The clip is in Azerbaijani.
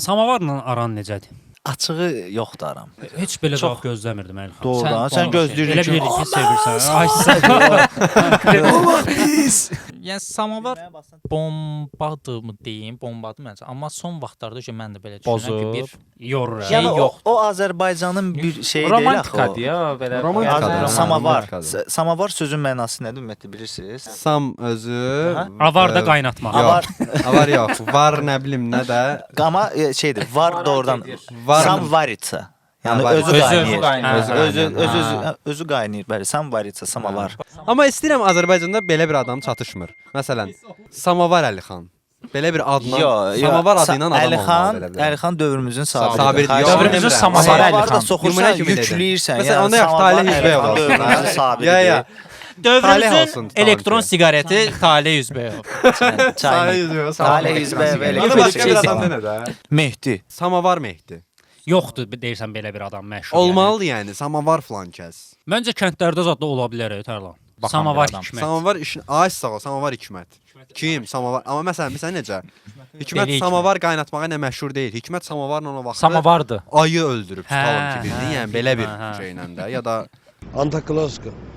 Samavarla aran necədir? Açığı yoxdur aram. Heç belə Çox- cavab gözləmirdim Əlixan. Doğrudan, sən gözləyirdin Elə ki, bilirik ki, sevirsən. Ay sən. Pis. Yəni samavar bombadırmı deyim, bombadır məncə. Amma son vaxtlarda ki mən də belə düşünürəm ki, bir Yorur. Şey Yəni yox. o Azərbaycanın bir şeyi deyil axı. Romantikadır ya, belə. Romantika. Samavar. Romantika. Samavar sözün mənası nədir ümumiyyətlə bilirsiniz? Sam özü Avarda qaynatmaq. Avar Avar yox. Var nə bilim nə də. ama şeydir. Var doğrudan. Var. Samvaritsa. Yəni Ha, özü özü qaynayır. qaynayır. Özü qaynayır. Bəli, samvaritsa, samavar. Amma istəyirəm Azərbaycanda belə bir adam çatışmır. Məsələn, Samavar Əlixan. Belə bir adla Samavar adı ilə adam Əlixan, olmalı belə bir. Əlixan dövrümüzün sabiri. Sabir yox. Dövrümüzün demirəm. Samavar Samavar Əlixan. da soxursan, Nümunə kimi dedim. yükləyirsən. Məsələn, onda yaxşı Talih Hüzbəyov olsun. Dövrümüzün sabiri. Ya ya. Talih dövrümüzün olsun, tamam elektron ki. siqareti Talih Üzbəyov. Talih Talih Hüzbəyov elə Adı bir başqa bir şey. adam denə də. Mehdi. Samavar Mehdi. Yoxdur deyirsən belə bir adam məşhur. Olmalı yəni Samavar filan kəs. Yəni. Məncə kəndlərdə zətdə ola bilər Tərlan. Baxan Samavar bir adam. Hikmət. Samavar işin ay sağ ol, Samavar Hikmət. Kim? Samavar. Amma məsələn necə? Hikmət Deli samavar qaynatmağa nə məşhur deyil. Hikmət samavarla o vaxt Samavardı. ayı öldürüb Hə, tutalım ki, bildin, yəni belə bir hə. şeylə də ya da Antakloska.